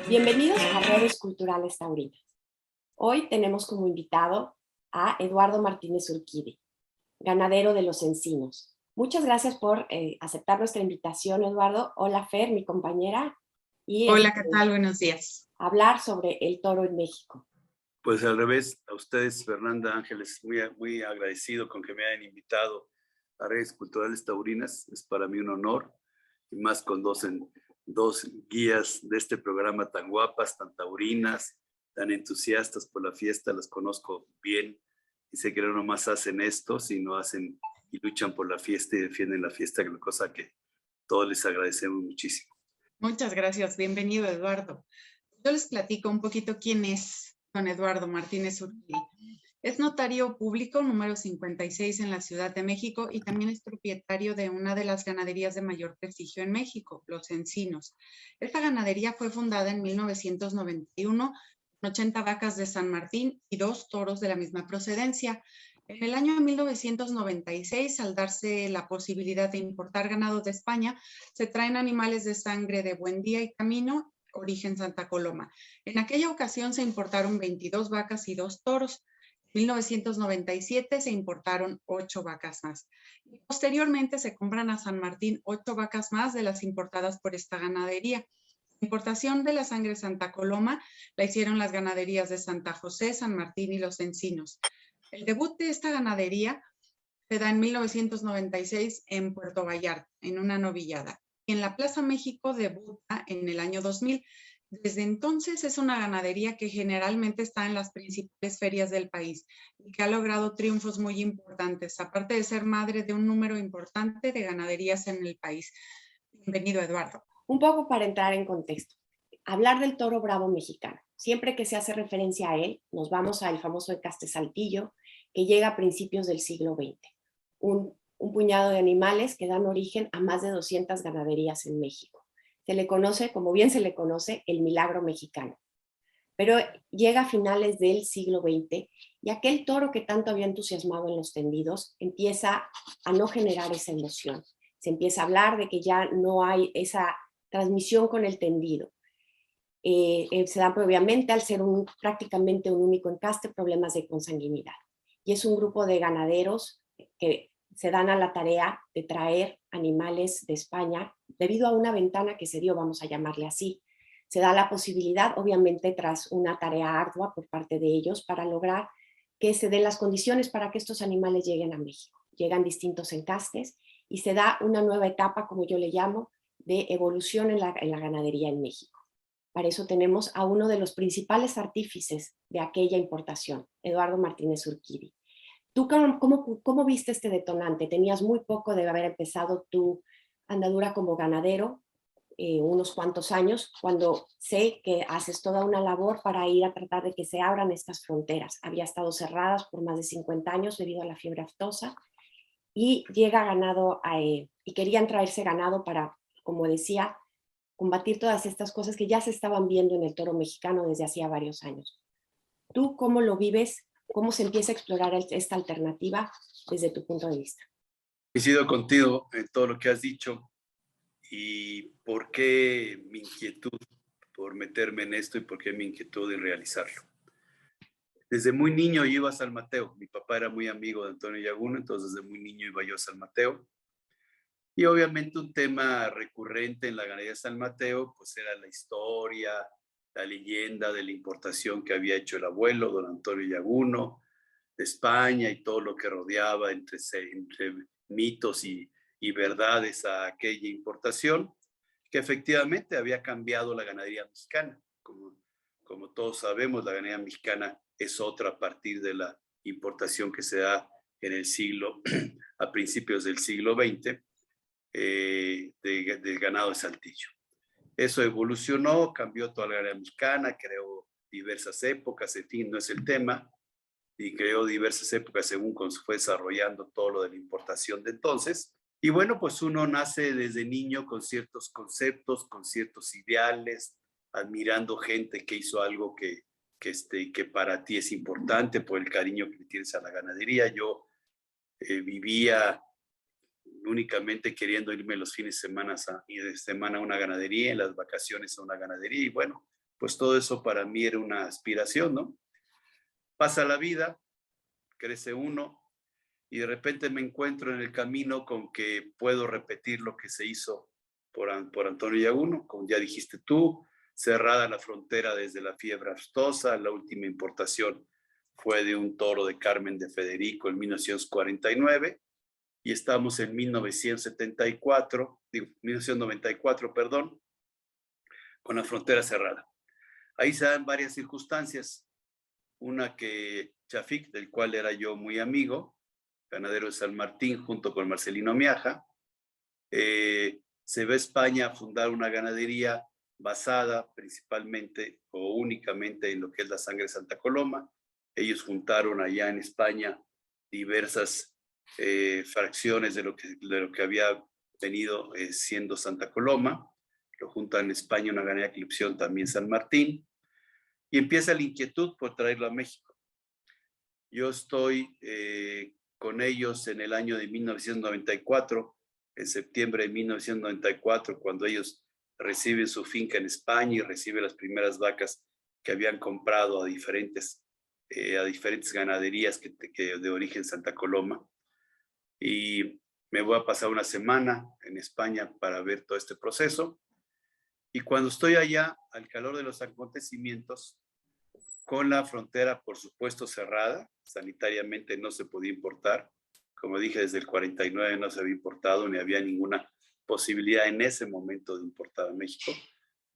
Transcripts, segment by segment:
Bienvenidos a Redes Culturales Taurinas. Hoy tenemos como invitado a Eduardo Martínez Urquidi, ganadero de Los Encinos. Muchas gracias por aceptar nuestra invitación, Eduardo. Hola, Fer, mi compañera. Y Hola, ¿qué tal? Buenos días. Hablar sobre el toro en México. Pues al revés, a ustedes, Fernanda, Ángeles, muy agradecido con que me hayan invitado a Redes Culturales Taurinas. Es para mí un honor, y más con dos guías de este programa tan guapas, tan taurinas, tan entusiastas por la fiesta. Las conozco bien y sé que no nomás hacen esto, sino hacen y luchan por la fiesta y defienden la fiesta, cosa que todos les agradecemos muchísimo. Muchas gracias. Bienvenido, Eduardo. Yo les platico un poquito quién es don Eduardo Martínez Urquidi. Es notario público número 56 en la Ciudad de México y también es propietario de una de las ganaderías de mayor prestigio en México, Los Encinos. Esta ganadería fue fundada en 1991 con 80 vacas de San Martín y 2 toros de la misma procedencia. En el año 1996, al darse la posibilidad de importar ganado de España, se traen animales de sangre de Buen Día y Camino, origen Santa Coloma. En aquella ocasión se importaron 22 vacas y 2 toros. En 1997 se importaron 8 vacas más. Y posteriormente se compran a San Martín 8 vacas más de las importadas por esta ganadería. La importación de la sangre Santa Coloma la hicieron las ganaderías de Santa José, San Martín y Los Encinos. El debut de esta ganadería se da en 1996 en Puerto Vallarta, en una novillada. Y en la Plaza México debuta en el año 2000. Desde entonces es una ganadería que generalmente está en las principales ferias del país y que ha logrado triunfos muy importantes, aparte de ser madre de un número importante de ganaderías en el país. Bienvenido, Eduardo. Un poco para entrar en contexto. Hablar del toro bravo mexicano. Siempre que se hace referencia a él, nos vamos al famoso Encaste Saltillo, que llega a principios del siglo XX. Un puñado de animales que dan origen a más de 200 ganaderías en México. Se le conoce, como bien se le conoce, el milagro mexicano. Pero llega a finales del siglo XX y aquel toro que tanto había entusiasmado en los tendidos empieza a no generar esa emoción. Se empieza a hablar de que ya no hay esa transmisión con el tendido. Se dan obviamente, al ser prácticamente un único encaste, problemas de consanguinidad. Y es un grupo de ganaderos que se dan a la tarea de traer animales de España debido a una ventana que se dio, vamos a llamarle así. Se da la posibilidad, obviamente tras una tarea ardua por parte de ellos, para lograr que se den las condiciones para que estos animales lleguen a México. Llegan distintos encastes y se da una nueva etapa, como yo le llamo, de evolución en la ganadería en México. Para eso tenemos a uno de los principales artífices de aquella importación, Eduardo Martínez Urquidi. ¿Tú cómo viste este detonante? Tenías muy poco de haber empezado tu andadura como ganadero, unos cuantos años, cuando sé que haces toda una labor para ir a tratar de que se abran estas fronteras. Había estado cerradas por más de 50 años debido a la fiebre aftosa y llega ganado y querían traerse ganado para, como decía, combatir todas estas cosas que ya se estaban viendo en el toro mexicano desde hacía varios años. ¿Tú cómo lo vives? ¿Cómo se empieza a explorar esta alternativa desde tu punto de vista? Coincido contigo en todo lo que has dicho y por qué mi inquietud por meterme en esto y por qué mi inquietud en realizarlo. Desde muy niño yo iba a San Mateo. Mi papá era muy amigo de Antonio Yaguno, entonces desde muy niño iba yo a San Mateo. Y obviamente un tema recurrente en la ganadería de San Mateo, pues era la historia, la leyenda de la importación que había hecho el abuelo, don Antonio Yaguno, de España y todo lo que rodeaba entre mitos y verdades a aquella importación, que efectivamente había cambiado la ganadería mexicana. Como todos sabemos, la ganadería mexicana es otra a partir de la importación que se da en el siglo, a principios del siglo XX, del ganado de Saltillo. Eso evolucionó, cambió toda la ganadería mexicana, creó diversas épocas, en fin, no es el tema, y creó diversas épocas según se fue desarrollando todo lo de la importación de entonces. Y bueno, pues uno nace desde niño con ciertos conceptos, con ciertos ideales, admirando gente que hizo algo que para ti es importante por el cariño que tienes a la ganadería. Yo vivía únicamente queriendo irme los fines de semana a una ganadería, en las vacaciones a una ganadería, y bueno, pues todo eso para mí era una aspiración, ¿no? Pasa la vida, crece uno y de repente me encuentro en el camino con que puedo repetir lo que se hizo por Antonio Yaguno, como ya dijiste tú, cerrada la frontera desde la fiebre aftosa, la última importación fue de un toro de Carmen de Federico en 1949 y estamos en 1994, perdón, con la frontera cerrada. Ahí se dan varias circunstancias. Una que Chafik, del cual era yo muy amigo, ganadero de San Martín, junto con Marcelino Miaja, se va a España a fundar una ganadería basada principalmente o únicamente en lo que es la sangre de Santa Coloma. Ellos juntaron allá en España diversas fracciones de lo que había venido siendo Santa Coloma. Lo juntan en España una ganadería que le pusieron también San Martín. Y empieza la inquietud por traerlo a México. Yo estoy con ellos en el año de 1994, en septiembre de 1994, cuando ellos reciben su finca en España y reciben las primeras vacas que habían comprado a diferentes ganaderías que de origen Santa Coloma. Y me voy a pasar una semana en España para ver todo este proceso. Y cuando estoy allá, al calor de los acontecimientos, con la frontera, por supuesto, cerrada, sanitariamente no se podía importar. Como dije, desde el 49 no se había importado, ni había ninguna posibilidad en ese momento de importar a México.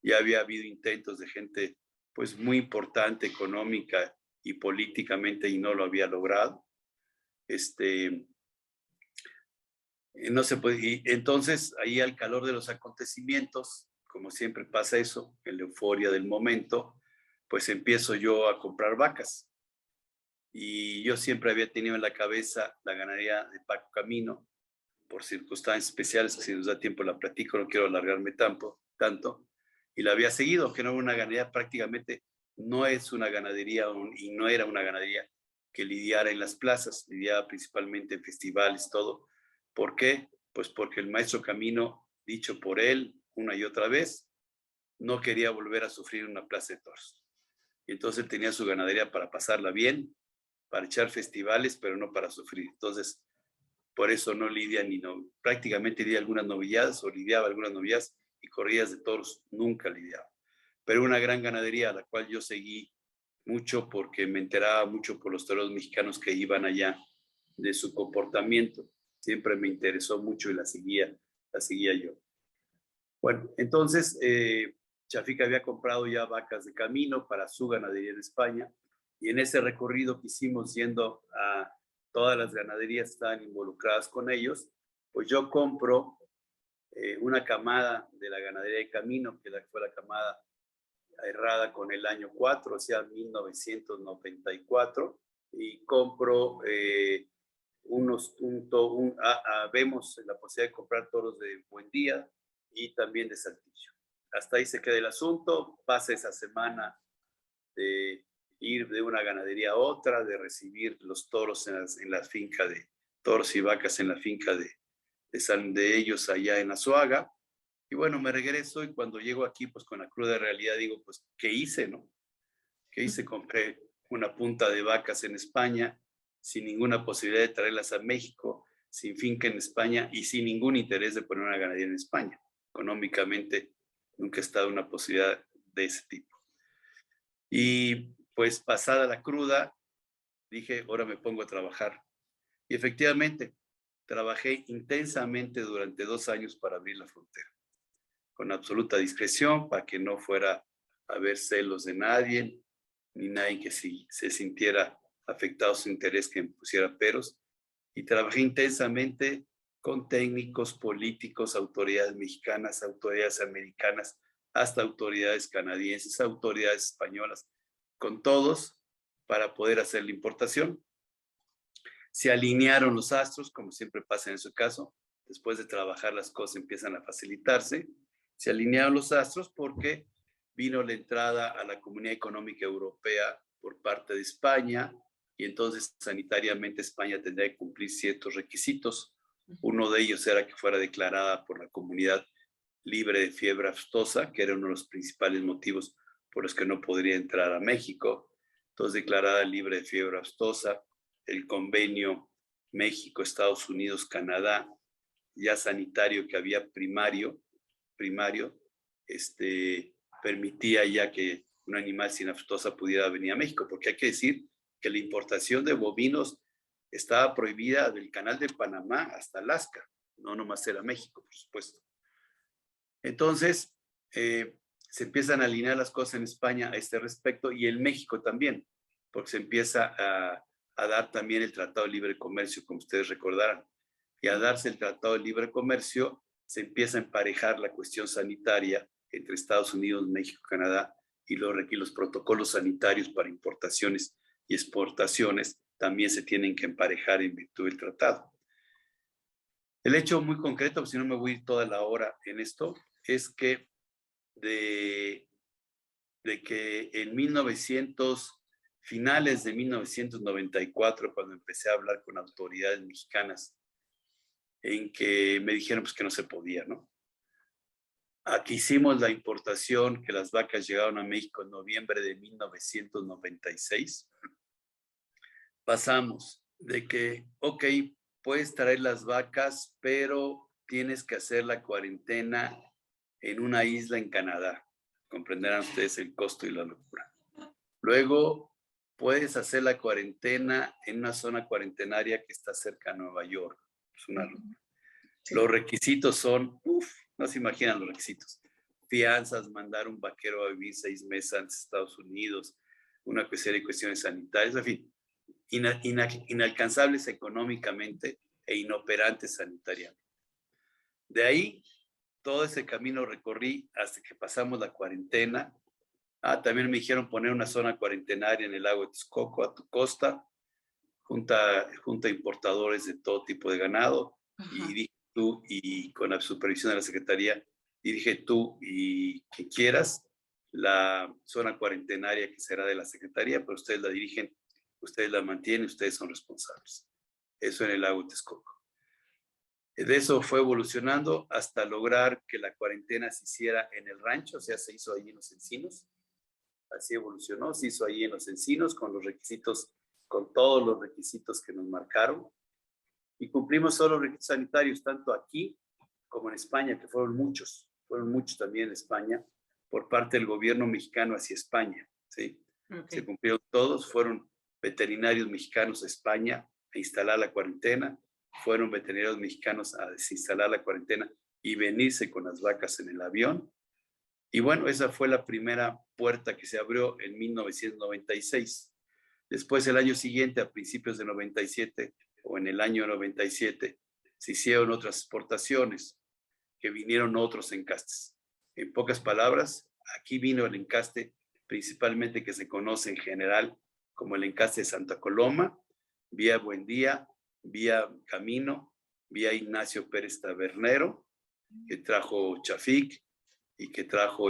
Ya había habido intentos de gente pues muy importante económica y políticamente y no lo había logrado. No se puede, y entonces ahí al calor de los acontecimientos, como siempre pasa eso, en la euforia del momento, pues empiezo yo a comprar vacas. Y yo siempre había tenido en la cabeza la ganadería de Paco Camino, por circunstancias especiales, que si nos da tiempo la platico, no quiero alargarme tanto, y la había seguido, que no era una ganadería prácticamente, no es una ganadería y no era una ganadería que lidiara en las plazas, lidiaba principalmente en festivales, todo. ¿Por qué? Pues porque el maestro Camino, dicho por él una y otra vez, no quería volver a sufrir una plaza de toros. Y entonces tenía su ganadería para pasarla bien, para echar festivales, pero no para sufrir. Entonces, por eso no lidia prácticamente lidia algunas novilladas o lidiaba algunas novilladas y corridas de toros, nunca lidiaba. Pero una gran ganadería a la cual yo seguí mucho porque me enteraba mucho por los toreros mexicanos que iban allá de su comportamiento. Siempre me interesó mucho y la seguía yo. Bueno, entonces Chafik había comprado ya vacas de Camino para su ganadería en España y en ese recorrido que hicimos yendo a todas las ganaderías que estaban involucradas con ellos, pues yo compro una camada de la ganadería de Camino, que fue la camada errada con el año 4, o sea, 1994, y compro vemos la posibilidad de comprar toros de Buendía y también de Saltillo. Hasta ahí se queda el asunto, pasa esa semana de ir de una ganadería a otra, de recibir los toros en la finca de toros y vacas en la finca de ellos allá en Azuaga. Y bueno, me regreso y cuando llego aquí, pues con la cruda realidad digo, pues, ¿qué hice, no? ¿Qué hice? Compré una punta de vacas en España, sin ninguna posibilidad de traerlas a México, sin finca en España y sin ningún interés de poner una ganadería en España. Económicamente nunca ha estado una posibilidad de ese tipo. Y pues pasada la cruda, dije, ahora me pongo a trabajar. Y efectivamente, trabajé intensamente durante 2 años para abrir la frontera, con absoluta discreción, para que no fuera a haber celos de nadie, ni nadie que se sintiera afectado su interés que me pusiera peros. Y trabajé intensamente con técnicos, políticos, autoridades mexicanas, autoridades americanas, hasta autoridades canadienses, autoridades españolas, con todos para poder hacer la importación. Se alinearon los astros, como siempre pasa en ese caso. Después de trabajar las cosas empiezan a facilitarse. Se alinearon los astros porque vino la entrada a la Comunidad Económica Europea por parte de España y entonces sanitariamente España tendría que cumplir ciertos requisitos. Uno de ellos era que fuera declarada por la comunidad libre de fiebre aftosa, que era uno de los principales motivos por los que no podría entrar a México. Entonces, declarada libre de fiebre aftosa, el convenio México, Estados Unidos, Canadá, ya sanitario que había primario, permitía ya que un animal sin aftosa pudiera venir a México, porque hay que decir que la importación de bovinos estaba prohibida del Canal de Panamá hasta Alaska, no nomás era México, por supuesto. Entonces, se empiezan a alinear las cosas en España a este respecto y en México también, porque se empieza a dar también el Tratado de Libre Comercio, como ustedes recordarán. Y al darse el Tratado de Libre Comercio, se empieza a emparejar la cuestión sanitaria entre Estados Unidos, México, Canadá, y los protocolos sanitarios para importaciones y exportaciones también se tienen que emparejar en virtud del tratado. El hecho muy concreto, si no me voy a ir toda la hora en esto, es que de que en finales de 1994, cuando empecé a hablar con autoridades mexicanas, en que me dijeron pues, que no se podía, ¿no? Aquí hicimos la importación, que las vacas llegaron a México en noviembre de 1996. Pasamos de que, ok, puedes traer las vacas, pero tienes que hacer la cuarentena en una isla en Canadá. Comprenderán ustedes el costo y la locura. Luego, puedes hacer la cuarentena en una zona cuarentenaria que está cerca de Nueva York. Es una locura. Los requisitos son, no se imaginan los requisitos. Fianzas, mandar un vaquero a vivir 6 meses antes de Estados Unidos, una serie de cuestiones sanitarias, en fin, inalcanzables económicamente e inoperantes sanitariamente. De ahí, todo ese camino recorrí hasta que pasamos la cuarentena. También me dijeron poner una zona cuarentenaria en el lago de Texcoco, a tu costa, junta a importadores de todo tipo de ganado. Ajá. Y dije tú, y con la supervisión de la Secretaría, y dije tú y que quieras la zona cuarentenaria que será de la Secretaría, pero ustedes la dirigen, ustedes la mantienen, ustedes son responsables. Eso en el lago de Texcoco. De eso fue evolucionando hasta lograr que la cuarentena se hiciera en el rancho, o sea, se hizo ahí en Los Encinos. Así evolucionó, se hizo ahí en Los Encinos con los requisitos, con todos los requisitos que nos marcaron. Y cumplimos todos los requisitos sanitarios, tanto aquí como en España, que fueron muchos también en España, por parte del gobierno mexicano hacia España, ¿sí? Okay. Se cumplieron todos, fueron veterinarios mexicanos a España a instalar la cuarentena, fueron veterinarios mexicanos a desinstalar la cuarentena y venirse con las vacas en el avión. Y bueno, esa fue la primera puerta que se abrió en 1996. Después, el año siguiente, a principios de 97, o en el año 97, se hicieron otras exportaciones, que vinieron otros encastes. En pocas palabras, aquí vino el encaste principalmente que se conoce en general como el encaste de Santa Coloma, vía Buendía, vía Camino, vía Ignacio Pérez Tabernero, que trajo Chafik y que trajo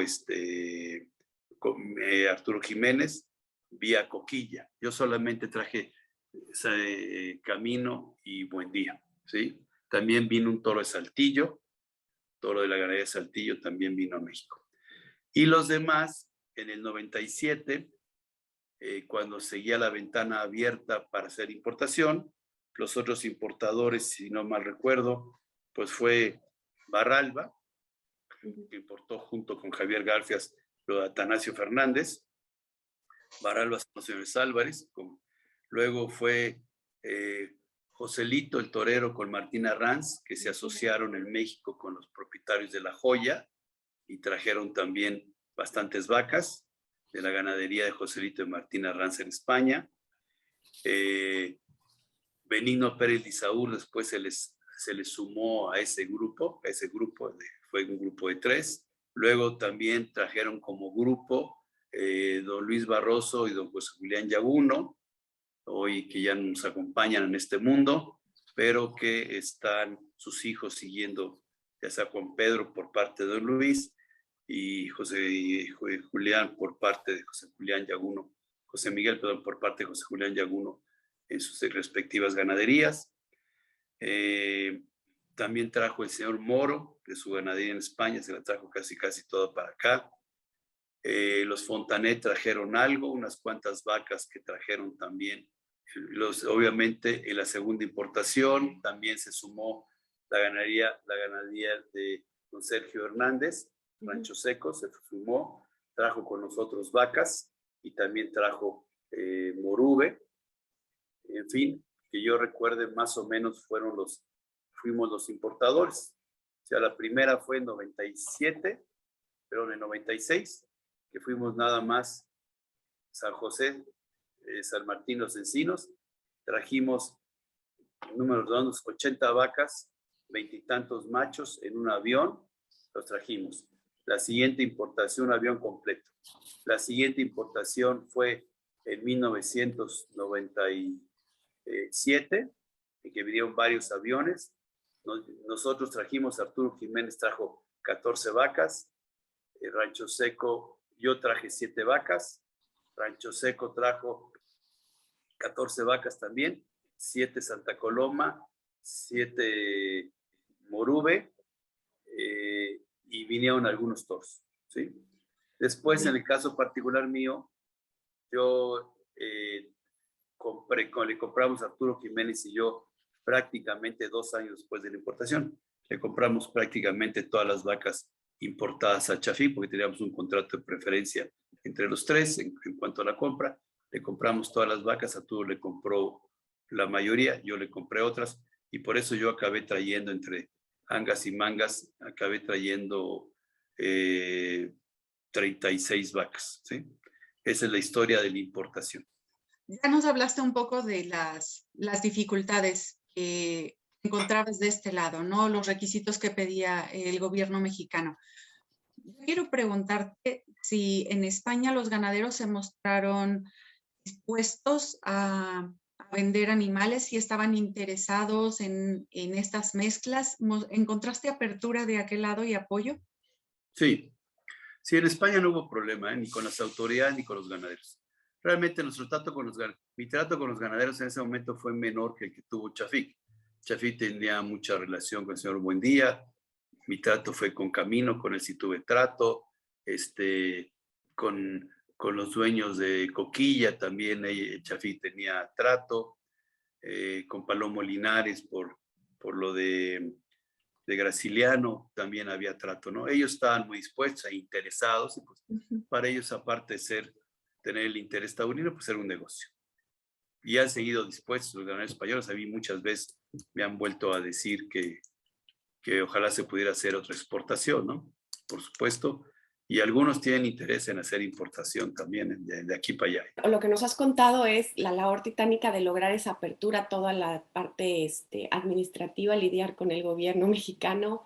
Arturo Jiménez, vía Coquilla. Yo solamente traje Camino y Buendía, ¿sí? También vino un toro de Saltillo, toro de la ganadería de Saltillo también vino a México. Y los demás, en el 97, cuando seguía la ventana abierta para hacer importación, los otros importadores, si no mal recuerdo, pues fue Barralba, que importó junto con Javier Garfias lo de Atanasio Fernández, Barralba Señores Álvarez, luego fue Joselito el torero con Martín Arranz, que se asociaron en México con los propietarios de La Joya y trajeron también bastantes vacas de la ganadería de Joselito y Martín Arranz en España. Benigno Pérez Lizaúr después se les sumó a ese grupo fue un grupo de 3. Luego también trajeron como grupo don Luis Barroso y don José Julián Yaguno, hoy que ya nos acompañan en este mundo, pero que están sus hijos siguiendo, ya sea Juan Pedro por parte de don Luis y Julián por parte de José Julián Yaguno, José Miguel, perdón, por parte de José Julián Yaguno en sus respectivas ganaderías. También trajo el señor Moro de su ganadería en España, se la trajo casi toda para acá. Los Fontanet trajeron algo, unas cuantas vacas que trajeron también. Obviamente en la segunda importación también se sumó la ganadería de don Sergio Hernández, Rancho Seco, se sumó, trajo con nosotros vacas y también trajo Morube. En fin, que yo recuerde, más o menos fuimos los importadores. O sea, la primera fue en 97, pero en 96, que fuimos nada más San José, San Martín, Los Encinos. Trajimos, números redondos, 80 vacas, 20 y tantos machos en un avión, los trajimos. La siguiente importación, avión completo. La siguiente importación fue en 1997, en que vinieron varios aviones. Nosotros trajimos, Arturo Jiménez trajo 14 vacas, Rancho Seco, yo traje 7 vacas, Rancho Seco trajo 14 vacas también, 7 Santa Coloma, 7 Morube, y vinieron algunos toros, ¿sí? Después, en el caso particular mío, yo le compramos a Arturo Jiménez y yo prácticamente 2 años después de la importación. Le compramos prácticamente todas las vacas importadas a Chafí porque teníamos un contrato de preferencia entre los tres en cuanto a la compra. Le compramos todas las vacas, Arturo le compró la mayoría, yo le compré otras y por eso yo acabé trayendo entre angas y mangas, acabé trayendo 36 vacas, ¿sí? Esa es la historia de la importación. Ya nos hablaste un poco de las dificultades que encontrabas de este lado, ¿no? Los requisitos que pedía el gobierno mexicano. Yo quiero preguntarte si en España los ganaderos se mostraron dispuestos a vender animales, si estaban interesados en estas mezclas. ¿Encontraste apertura de aquel lado y apoyo? Sí, sí, en España no hubo problema, ni con las autoridades ni con los ganaderos. Realmente mi trato con los ganaderos en ese momento fue menor que el que tuvo Chafik. Chafik tenía mucha relación con el señor Buendía. Mi trato fue con Camino, con él sí tuve trato. Con los dueños de Coquilla también Chafik tenía trato. Con Palomo Linares por lo de Graciliano también había trato, ¿no? Ellos estaban muy dispuestos e interesados y pues para ellos, aparte de tener el interés taurino, pues era un negocio. Y han seguido dispuestos los ganaderos españoles. A mí muchas veces me han vuelto a decir que ojalá se pudiera hacer otra exportación, ¿no? Por supuesto. Y algunos tienen interés en hacer importación también de aquí para allá. Lo que nos has contado es la labor titánica de lograr esa apertura, toda la parte administrativa, lidiar con el gobierno mexicano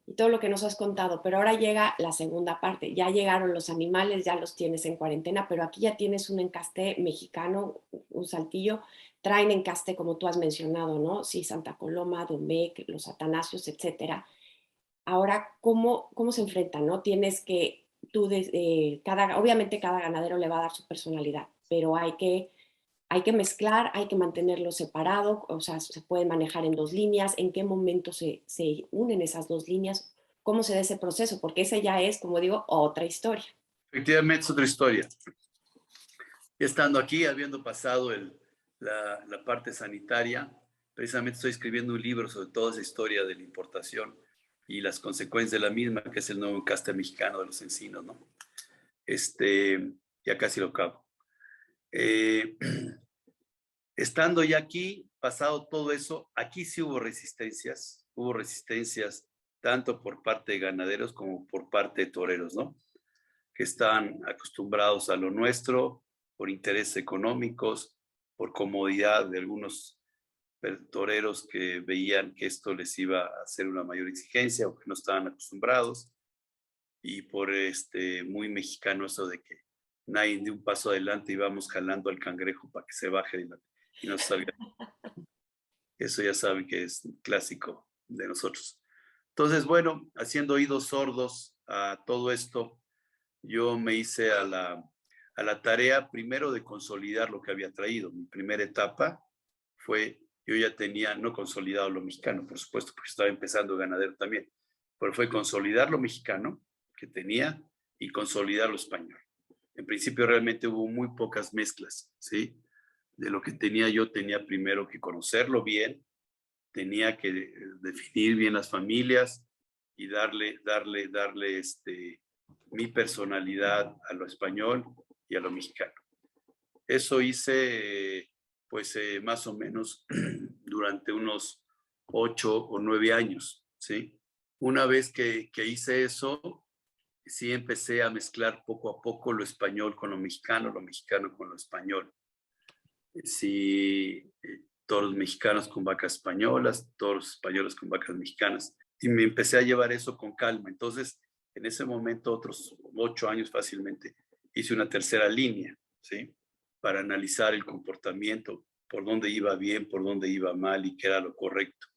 y todo lo que nos has contado. Pero ahora llega la segunda parte. Ya llegaron los animales, ya los tienes en cuarentena, pero aquí ya tienes un encaste mexicano, un Saltillo. Traen encaste, como tú has mencionado, ¿no? Sí, Santa Coloma, Domecq, los Atanasios, etcétera. Ahora, ¿cómo se enfrentan, no? Tienes que obviamente cada ganadero le va a dar su personalidad, pero hay que mezclar, hay que mantenerlo separado, o sea, se puede manejar en 2 líneas, en qué momento se unen esas 2 líneas, cómo se da ese proceso, porque ese ya es, como digo, otra historia. Efectivamente es otra historia. Estando aquí, habiendo pasado la parte sanitaria, precisamente estoy escribiendo un libro sobre toda esa historia de la importación y las consecuencias de la misma, que es el nuevo encaste mexicano de los encinos, ¿no? Ya casi lo acabo. Estando ya aquí, pasado todo eso, aquí sí hubo resistencias tanto por parte de ganaderos como por parte de toreros, ¿no? Que están acostumbrados a lo nuestro, por intereses económicos, por comodidad de algunos toreros que veían que esto les iba a hacer una mayor exigencia o que no estaban acostumbrados, y por muy mexicano eso de que nadie de un paso adelante y vamos jalando al cangrejo para que se baje y no salga. Eso ya saben que es clásico de nosotros. Entonces, bueno, haciendo oídos sordos a todo esto, yo me hice a la tarea primero de consolidar lo que había traído. Mi primera etapa fue, yo ya tenía no consolidado lo mexicano, por supuesto, porque estaba empezando ganadero también, pero fue consolidar lo mexicano que tenía y consolidar lo español. En principio realmente hubo muy pocas mezclas, ¿sí? De lo que tenía yo, tenía primero que conocerlo bien, tenía que definir bien las familias y darle mi personalidad a lo español y a lo mexicano. Eso hice, pues, más o menos durante unos 8 o 9 años, ¿sí? Una vez que hice eso, sí empecé a mezclar poco a poco lo español con lo mexicano con lo español. Sí, toros mexicanos con vacas españolas, toros españoles con vacas mexicanas. Y me empecé a llevar eso con calma. Entonces, en ese momento, otros 8 años fácilmente, hice una tercera línea, ¿sí? Para analizar el comportamiento, por dónde iba bien, por dónde iba mal y qué era lo correcto.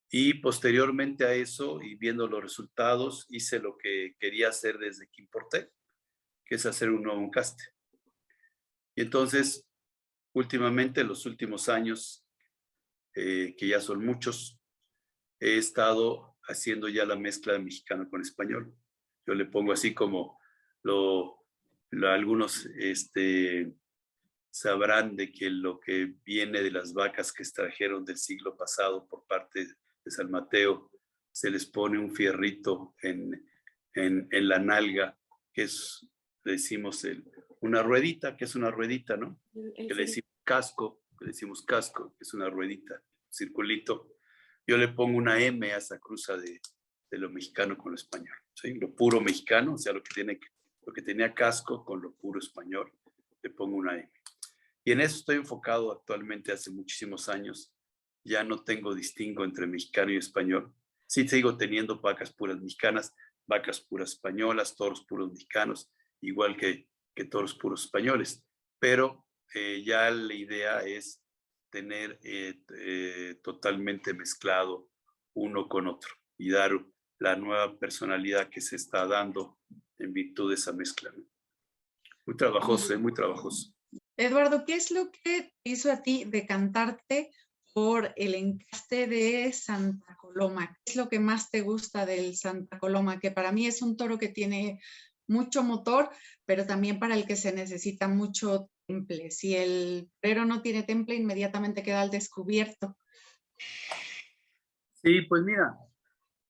Y posteriormente a eso, y viendo los resultados, hice lo que quería hacer desde que importé, que es hacer un nuevo encaste. Y entonces, últimamente, los últimos años, que ya son muchos, he estado haciendo ya la mezcla de mexicano con español. Yo le pongo así como algunos sabrán de que lo que viene de las vacas que extrajeron del siglo pasado por parte de San Mateo, se les pone un fierrito en la nalga, que es, le decimos, una ruedita, que es una ruedita, ¿no? Que le decimos casco, que es una ruedita, circulito. Yo le pongo una M a esa cruza de lo mexicano con lo español, ¿sí? Lo puro mexicano, o sea, lo que tenía casco con lo puro español, le pongo una M. Y en eso estoy enfocado actualmente hace muchísimos años. Ya no tengo distingo entre mexicano y español. Sí sigo teniendo vacas puras mexicanas, vacas puras españolas, toros puros mexicanos, igual que toros puros españoles. Pero ya la idea es tener totalmente mezclado uno con otro y dar la nueva personalidad que se está dando en virtud de esa mezcla, ¿no? Muy trabajoso, muy trabajoso. Eduardo, ¿qué es lo que te hizo a ti decantarte por el encaste de Santa Coloma? ¿Qué es lo que más te gusta del Santa Coloma? Que para mí es un toro que tiene mucho motor, pero también para el que se necesita mucho temple. Si el torero no tiene temple, inmediatamente queda al descubierto. Sí, pues mira,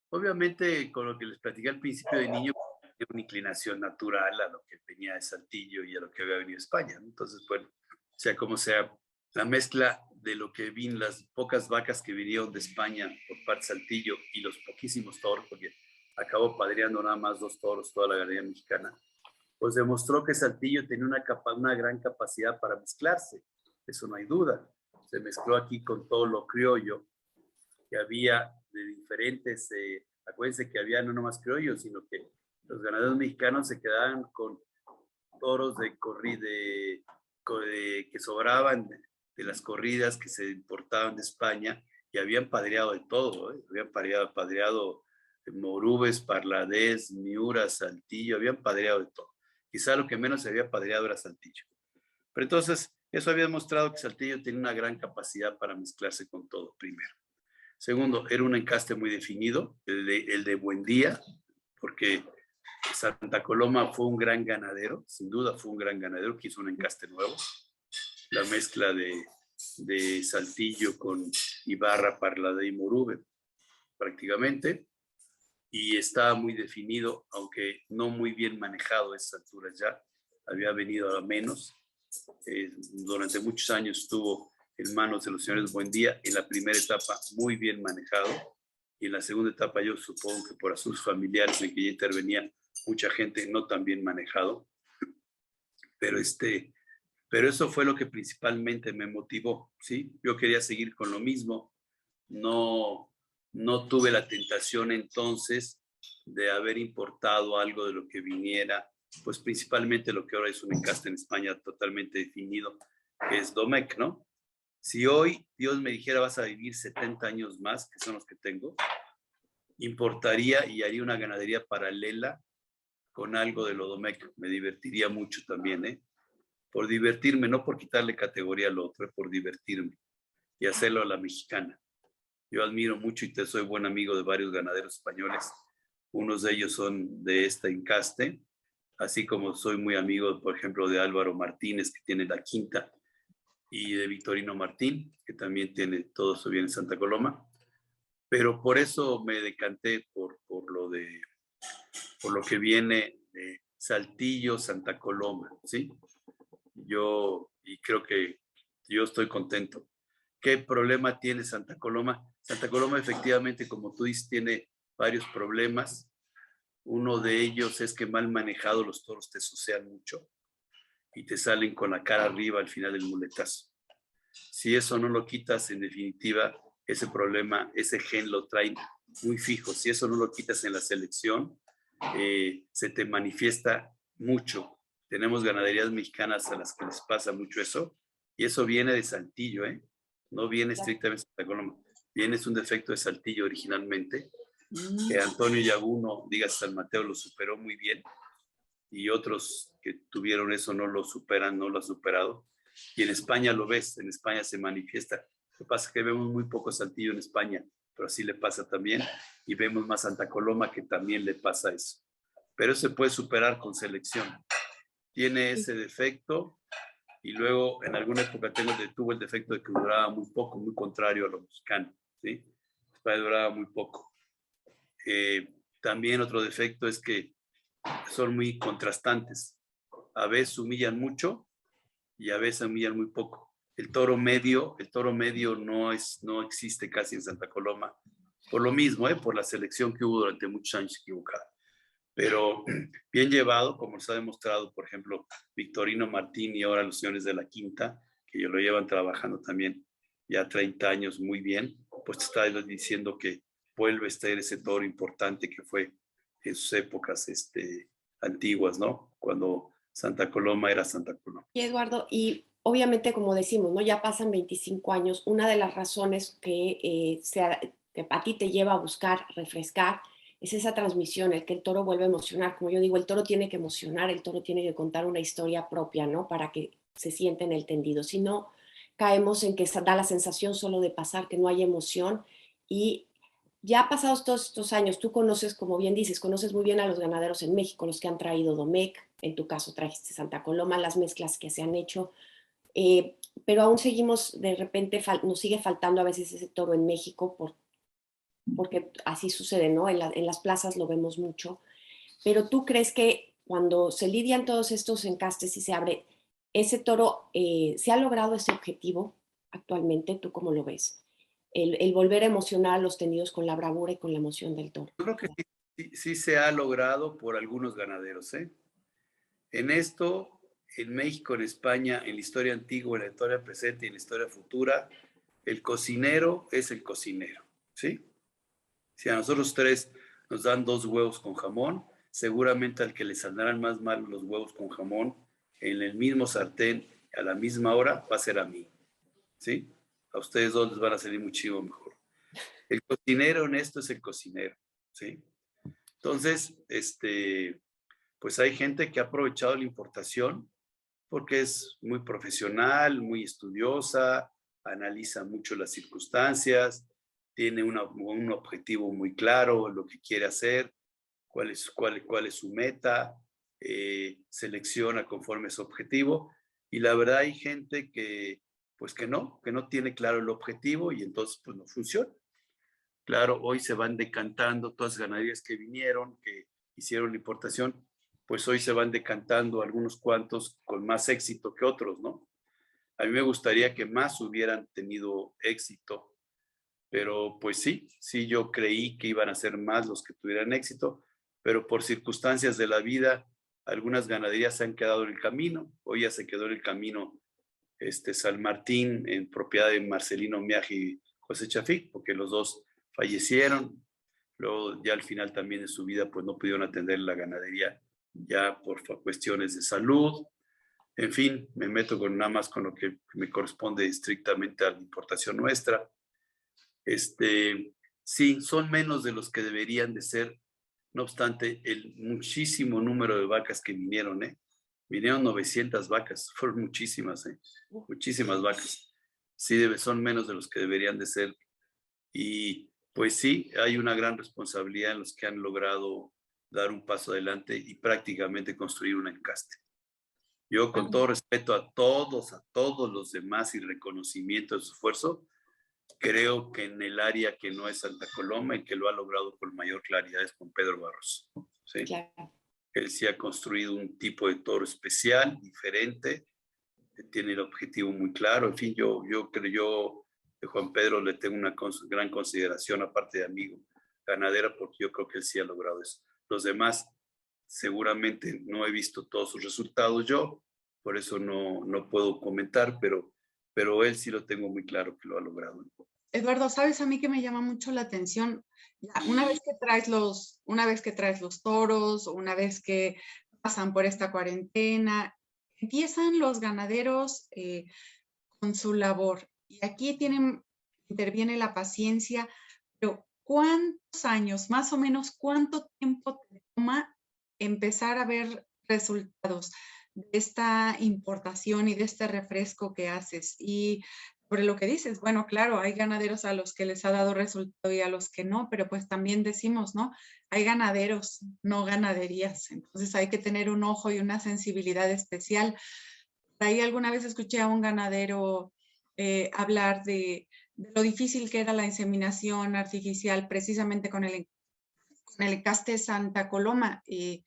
obviamente con lo que les platicé al principio de niño, tenía una inclinación natural a lo que venía de Saltillo y a lo que había venido de España, ¿no? Entonces, bueno, sea como sea, la mezcla de lo que vi, las pocas vacas que vinieron de España por parte de Saltillo y los poquísimos toros, porque acabó padreando nada más 2 toros toda la ganadería mexicana, pues demostró que Saltillo tenía una gran capacidad para mezclarse, eso no hay duda. Se mezcló aquí con todo lo criollo que había de diferentes, acuérdense que había no nomás criollos, sino que los ganaderos mexicanos se quedaban con toros que sobraban de las corridas que se importaban de España y habían padreado de todo, ¿eh? Habían padreado Morubes, Parladés, Miura, Saltillo, habían padreado de todo. Quizá lo que menos se había padreado era Saltillo. Pero entonces, eso había demostrado que Saltillo tiene una gran capacidad para mezclarse con todo, primero. Segundo, era un encaste muy definido, el de Buendía, porque Santa Coloma fue un gran ganadero, sin duda fue un gran ganadero que hizo un encaste nuevo. La mezcla de Saltillo con Ibarra, Parladé y Morube, prácticamente. Y estaba muy definido, aunque no muy bien manejado a esas alturas ya. Había venido a menos. Durante muchos años estuvo en manos de los señores Buendía, en la primera etapa muy bien manejado, y en la segunda etapa yo supongo que por asuntos familiares en que ya intervenía mucha gente no tan bien manejado, pero eso fue lo que principalmente me motivó, ¿sí? Yo quería seguir con lo mismo, no tuve la tentación entonces de haber importado algo de lo que viniera, pues principalmente lo que ahora es un encaste en España totalmente definido, que es Domecq, ¿no? Si hoy Dios me dijera vas a vivir 70 años más, que son los que tengo, importaría y haría una ganadería paralela con algo de lo Domecq. Me divertiría mucho también, ¿eh? Por divertirme, no por quitarle categoría al otro, por divertirme y hacerlo a la mexicana. Yo admiro mucho y soy buen amigo de varios ganaderos españoles. unos de ellos son de esta Encaste, así como soy muy amigo, por ejemplo, de Álvaro Martínez, que tiene la quinta, y de Victorino Martín, que también tiene todo su bien en Santa Coloma. Pero por eso me decanté por lo que viene de Saltillo, Santa Coloma, ¿sí? Y creo que yo estoy contento. ¿Qué problema tiene Santa Coloma? Santa Coloma efectivamente, como tú dices, tiene varios problemas. Uno de ellos es que mal manejado los toros te sucean mucho y te salen con la cara arriba al final del muletazo. Si eso no lo quitas, en definitiva, ese problema, ese gen lo traen muy fijo. Si eso no lo quitas en la selección, se te manifiesta mucho. Tenemos ganaderías mexicanas a las que les pasa mucho eso, y eso viene de Saltillo, ¿eh? No viene estrictamente de Santa Coloma. Viene, es un defecto de Saltillo originalmente, que Antonio Yaguno, digas San Mateo, lo superó muy bien, y otros que tuvieron eso no lo superan, no lo han superado. Y en España lo ves, en España se manifiesta. Lo que pasa es que vemos muy poco Saltillo en España, pero así le pasa también. Y vemos más Santa Coloma, que también le pasa eso. Pero se puede superar con selección. Tiene ese defecto, y luego en alguna época tuvo el defecto de que duraba muy poco, muy contrario a lo mexicano, ¿sí? Duraba muy poco. También otro defecto es que son muy contrastantes. A veces humillan mucho y a veces humillan muy poco. El toro medio no existe casi en Santa Coloma, por lo mismo, por la selección que hubo durante muchos años equivocada. Pero bien llevado, como se ha demostrado, por ejemplo, Victorino Martín y ahora los señores de la Quinta, que lo llevan trabajando también ya 30 años muy bien, pues te está diciendo que vuelve a estar ese toro importante que fue en sus épocas antiguas, ¿no? Cuando Santa Coloma era Santa Coloma. Y Eduardo, y obviamente como decimos, ¿no? Ya pasan 25 años, una de las razones que a ti te lleva a buscar, refrescar, es esa transmisión, el que el toro vuelve a emocionar. Como yo digo, el toro tiene que emocionar, el toro tiene que contar una historia propia, ¿no? Para que se sienta en el tendido. Si no, caemos en que da la sensación solo de pasar, que no hay emoción. Y ya pasados todos estos años, tú conoces, como bien dices, conoces muy bien a los ganaderos en México, los que han traído Domecq, en tu caso trajiste Santa Coloma, las mezclas que se han hecho, pero aún seguimos, de repente nos sigue faltando a veces ese toro en México porque así sucede, ¿no? En las plazas lo vemos mucho, pero tú crees que cuando se lidian todos estos encastes y se abre, ese toro, ¿se ha logrado ese objetivo actualmente? ¿Tú cómo lo ves? El volver a emocionar a los tendidos con la bravura y con la emoción del toro. Yo creo que sí se ha logrado por algunos ganaderos, ¿eh? En esto, en México, en España, en la historia antigua, en la historia presente y en la historia futura, el cocinero es el cocinero, ¿sí? Si a nosotros tres nos dan 2 huevos con jamón, seguramente al que le saldrán más mal los huevos con jamón en el mismo sartén a la misma hora va a ser a mí, ¿sí? A ustedes dos les van a salir muchísimo mejor. El cocinero en esto es el cocinero, ¿sí? Entonces, pues hay gente que ha aprovechado la importación porque es muy profesional, muy estudiosa, analiza mucho las circunstancias, tiene un objetivo muy claro, lo que quiere hacer, cuál es su meta, selecciona conforme a su objetivo. Y la verdad hay gente pues que no tiene claro el objetivo y entonces pues no funciona. Claro, hoy se van decantando todas las ganaderías que vinieron, que hicieron la importación, pues hoy se van decantando algunos cuantos con más éxito que otros, ¿no? A mí me gustaría que más hubieran tenido éxito, pero pues sí, yo creí que iban a ser más los que tuvieran éxito, pero por circunstancias de la vida, algunas ganaderías se han quedado en el camino. Hoy ya se quedó en el camino San Martín, en propiedad de Marcelino Miaje y José Chafik, porque los dos fallecieron. Luego ya al final también de su vida pues no pudieron atender la ganadería ya por cuestiones de salud. En fin, me meto nada más con lo que me corresponde estrictamente a la importación nuestra. Sí, son menos de los que deberían de ser. No obstante, el muchísimo número de vacas que vinieron, vinieron 900 vacas, fueron muchísimas, muchísimas vacas. Sí, son menos de los que deberían de ser. Y Pues sí, hay una gran responsabilidad en los que han logrado dar un paso adelante y prácticamente construir un encaste. Yo, con todo respeto a todos los demás y reconocimiento de su esfuerzo, creo que en el área que no es Santa Coloma, el que lo ha logrado con mayor claridad es con Pedro Barros. ¿Sí? Claro. Él sí ha construido un tipo de toro especial, diferente, que tiene el objetivo muy claro. En fin, yo creo que Juan Pedro le tengo una gran consideración, aparte de amigo ganadera, porque yo creo que él sí ha logrado eso. Los demás, seguramente no he visto todos sus resultados yo, por eso no puedo comentar, pero él sí lo tengo muy claro que lo ha logrado. Eduardo, ¿sabes a mí que me llama mucho la atención? Ya, una vez que traes los toros, una vez que pasan por esta cuarentena, empiezan los ganaderos con su labor. Y aquí interviene la paciencia, pero ¿cuántos años, más o menos, cuánto tiempo te toma empezar a ver resultados de esta importación y de este refresco que haces? Y sobre lo que dices, bueno, claro, hay ganaderos a los que les ha dado resultado y a los que no, pero pues también decimos, ¿no? Hay ganaderos, no ganaderías. Entonces hay que tener un ojo y una sensibilidad especial. Por ahí alguna vez escuché a un ganadero hablar de lo difícil que era la inseminación artificial precisamente con el encaste Santa Coloma. ¿Qué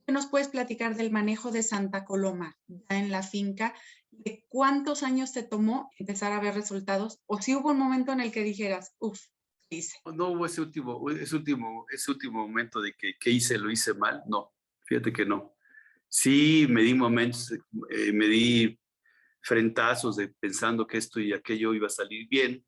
nos puedes platicar del manejo de Santa Coloma ya en la finca? ¿De cuántos años te tomó empezar a ver resultados? ¿O si hubo un momento en el que dijeras, uff, ¿qué hice? No hubo ese último momento de que hice, lo hice mal. No, fíjate que no. Sí, me di momentos, me di frentazos de pensando que esto y aquello iba a salir bien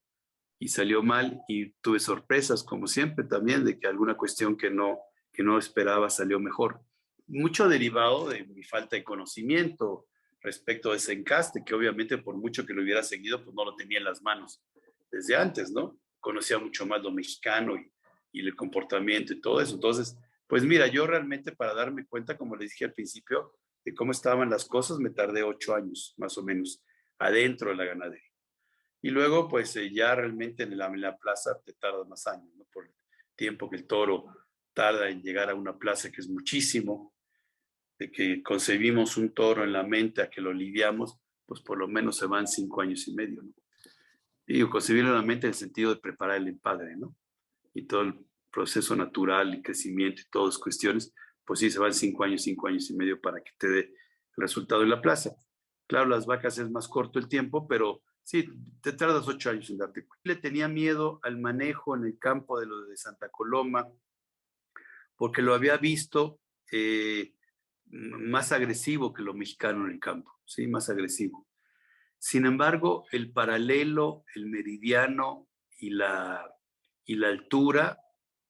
y salió mal, y tuve sorpresas, como siempre, también de que alguna cuestión que no esperaba salió mejor. Mucho derivado de mi falta de conocimiento respecto a ese encaste, que obviamente por mucho que lo hubiera seguido, pues no lo tenía en las manos desde antes, ¿no? Conocía mucho más lo mexicano y el comportamiento y todo eso. Entonces, pues mira, yo realmente, para darme cuenta, como les dije al principio, de cómo estaban las cosas, me tardé 8 años, más o menos, adentro de la ganadería. Y luego, pues ya realmente en la plaza te tarda más años, ¿no? Por el tiempo que el toro tarda en llegar a una plaza, que es muchísimo, de que concebimos un toro en la mente a que lo lidiamos, pues por lo menos se van 5 años y medio, ¿no? Y concebirlo en la mente en el sentido de preparar el empadre, ¿no? Y todo el proceso natural y crecimiento y todas cuestiones, pues sí, se van 5 años y medio para que te dé el resultado en la plaza. Claro, las vacas es más corto el tiempo, pero sí, te tardas 8 años en darte cuenta. Le tenía miedo al manejo en el campo de lo de Santa Coloma, porque lo había visto más agresivo que lo mexicano en el campo, ¿sí? Más agresivo. Sin embargo, el paralelo, el meridiano y la altura,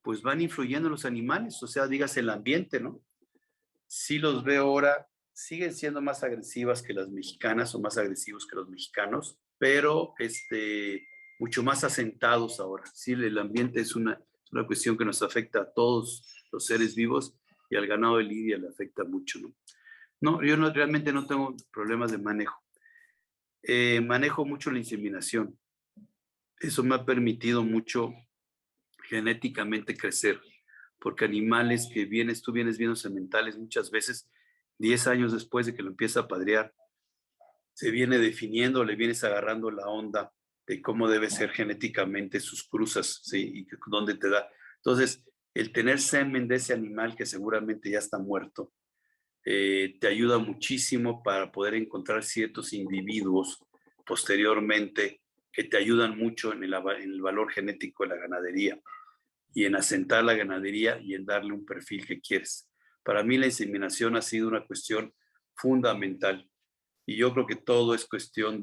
pues van influyendo en los animales, o sea, dígase el ambiente, ¿no? Sí los veo ahora, siguen siendo más agresivas que las mexicanas o más agresivos que los mexicanos, pero mucho más asentados ahora. Sí, el ambiente es una cuestión que nos afecta a todos los seres vivos, y al ganado de lidia le afecta mucho, ¿no? No, yo realmente no tengo problemas de manejo. Manejo mucho la inseminación. Eso me ha permitido mucho genéticamente crecer, porque animales que tú vienes viendo sementales muchas veces, 10 años después de que lo empieza a padrear, se viene definiendo, le vienes agarrando la onda de cómo debe ser genéticamente sus cruzas, ¿sí? Y dónde te da. Entonces, el tener semen de ese animal que seguramente ya está muerto, te ayuda muchísimo para poder encontrar ciertos individuos posteriormente que te ayudan mucho en el valor genético de la ganadería y en asentar la ganadería y en darle un perfil que quieres. Para mí la inseminación ha sido una cuestión fundamental, y yo creo que todo es cuestión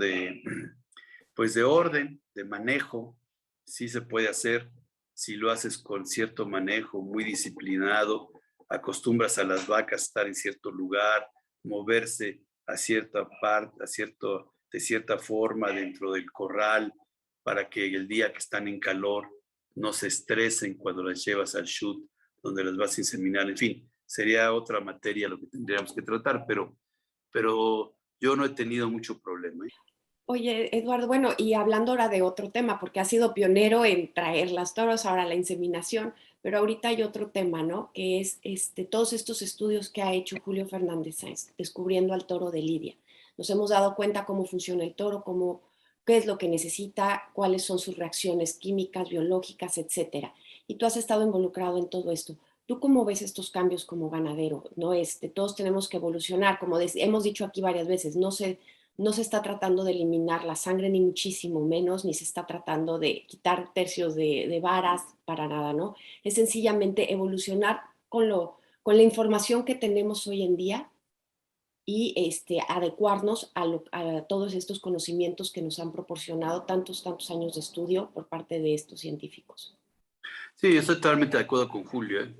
pues de orden, de manejo. Sí se puede hacer si lo haces con cierto manejo, muy disciplinado, acostumbras a las vacas a estar en cierto lugar, moverse a cierta parte, de cierta forma dentro del corral, para que el día que están en calor no se estresen cuando las llevas al chut, donde las vas a inseminar. En fin, sería otra materia lo que tendríamos que tratar, pero yo no he tenido mucho problema, ¿eh? Oye, Eduardo, bueno, y hablando ahora de otro tema, porque has sido pionero en traer las toros, ahora la inseminación, pero ahorita hay otro tema, ¿no? Que es todos estos estudios que ha hecho Julio Fernández Sáenz, descubriendo al toro de Lidia. Nos hemos dado cuenta cómo funciona el toro, qué es lo que necesita, cuáles son sus reacciones químicas, biológicas, etcétera. Y tú has estado involucrado en todo esto. ¿Tú cómo ves estos cambios como ganadero? ¿No? Todos tenemos que evolucionar, como hemos dicho aquí varias veces, no se está tratando de eliminar la sangre, ni muchísimo menos, ni se está tratando de quitar tercios de varas, para nada, ¿no? Es sencillamente evolucionar con la información que tenemos hoy en día y adecuarnos a todos estos conocimientos que nos han proporcionado tantos años de estudio por parte de estos científicos. Sí, yo estoy totalmente de acuerdo con Julio, ¿eh?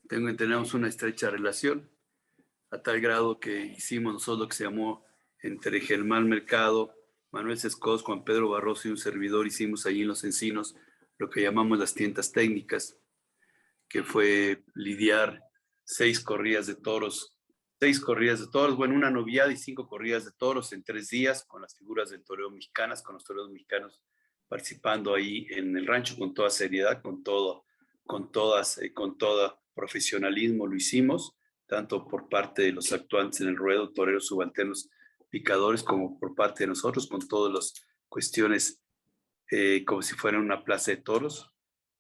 Tenemos una estrecha relación, a tal grado que hicimos nosotros lo que se llamó entre Germán Mercado, Manuel Sescos, Juan Pedro Barroso y un servidor, hicimos allí en Los Encinos lo que llamamos las tientas técnicas, que fue lidiar 6 corridas de toros, bueno, una noviada y 5 corridas de toros en 3 días con las figuras del toreo mexicanas, con los toreros mexicanos participando ahí en el rancho con toda seriedad, con todo profesionalismo lo hicimos, tanto por parte de los actuantes en el ruedo, toreros subalternos, picadores, como por parte de nosotros, con todas las cuestiones como si fuera una plaza de toros,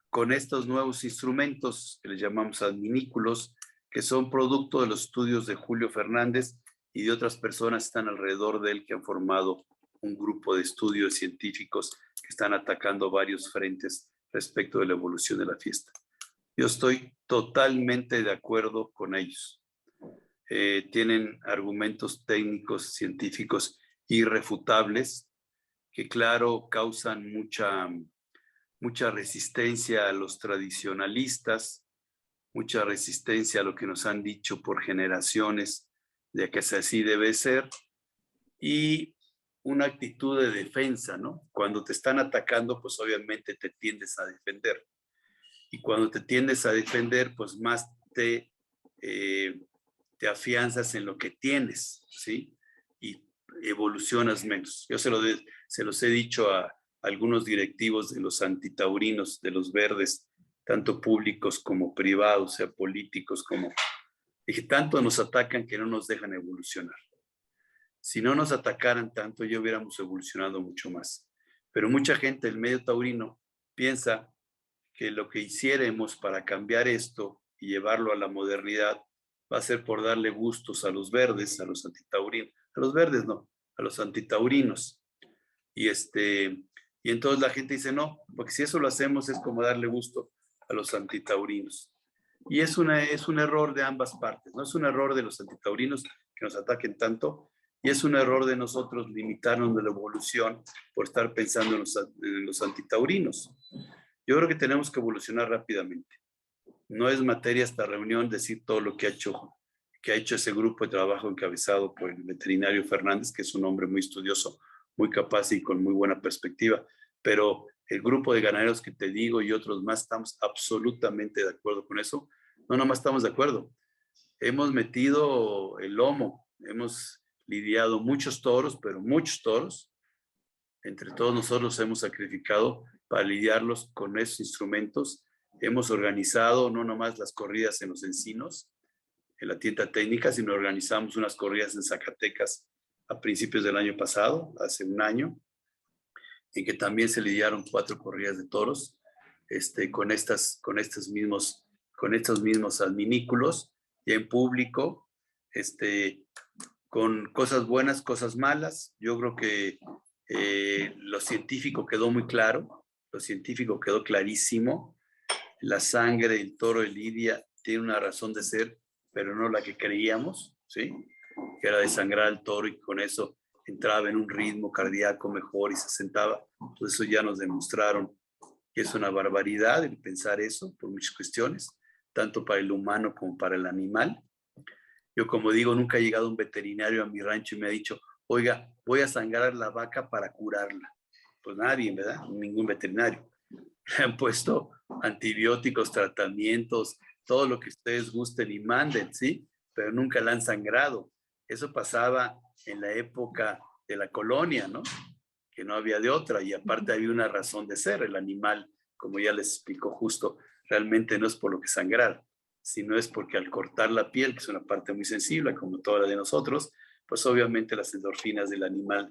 con estos nuevos instrumentos que les llamamos adminículos, que son producto de los estudios de Julio Fernández y de otras personas que están alrededor de él, que han formado un grupo de estudios científicos que están atacando varios frentes respecto de la evolución de la fiesta. Yo estoy totalmente de acuerdo con ellos. Tienen argumentos técnicos, científicos irrefutables, que claro, causan mucha resistencia a los tradicionalistas, mucha resistencia a lo que nos han dicho por generaciones de que así debe ser, y una actitud de defensa, ¿no? Cuando te están atacando, pues obviamente te tiendes a defender. Y cuando te tiendes a defender, pues más te afianzas en lo que tienes, ¿sí? Y evolucionas menos. Yo se los he dicho a algunos directivos de los antitaurinos, de los verdes, tanto públicos como privados, o sea, políticos como... Dije, tanto nos atacan que no nos dejan evolucionar. Si no nos atacaran tanto, ya hubiéramos evolucionado mucho más. Pero mucha gente del medio taurino piensa que lo que hiciéramos para cambiar esto y llevarlo a la modernidad va a ser por darle gustos a los verdes, a los antitaurinos, a los verdes no, a los antitaurinos. Y entonces la gente dice, no, porque si eso lo hacemos es como darle gusto a los antitaurinos. Y es un error de ambas partes, no es un error de los antitaurinos que nos ataquen tanto, y es un error de nosotros limitarnos de la evolución por estar pensando en los antitaurinos. Yo creo que tenemos que evolucionar rápidamente. No es materia esta reunión decir todo lo que ha hecho ese grupo de trabajo encabezado por el veterinario Fernández, que es un hombre muy estudioso, muy capaz y con muy buena perspectiva. Pero el grupo de ganaderos que te digo y otros más estamos absolutamente de acuerdo con eso. No, nomás estamos de acuerdo. Hemos metido el lomo, hemos lidiado muchos toros, pero muchos toros. Entre todos nosotros hemos sacrificado para lidiarlos con esos instrumentos. Hemos organizado no nomás las corridas en Los Encinos, en la tienda técnica, sino organizamos unas corridas en Zacatecas a principios del año pasado, hace un año, en que también se lidiaron 4 corridas de toros con estos mismos adminículos, y en público, con cosas buenas, cosas malas. Yo creo que lo científico quedó muy claro, lo científico quedó clarísimo. La sangre del toro de Lidia tiene una razón de ser, pero no la que creíamos, ¿sí? Que era desangrar al toro y con eso entraba en un ritmo cardíaco mejor y se sentaba. Entonces eso ya nos demostraron que es una barbaridad el pensar eso por muchas cuestiones, tanto para el humano como para el animal. Yo, como digo, nunca ha llegado un veterinario a mi rancho y me ha dicho, oiga, voy a sangrar la vaca para curarla. Pues nadie, ¿verdad? Ningún veterinario. Le han puesto antibióticos, tratamientos, todo lo que ustedes gusten y manden, ¿sí? Pero nunca la han sangrado. Eso pasaba en la época de la colonia, ¿no? que no había de otra, y aparte había una razón de ser. El animal, como ya les explicó justo, realmente no es por lo que sangrar, sino es porque al cortar la piel, que es una parte muy sensible, como toda la de nosotros, pues obviamente las endorfinas del animal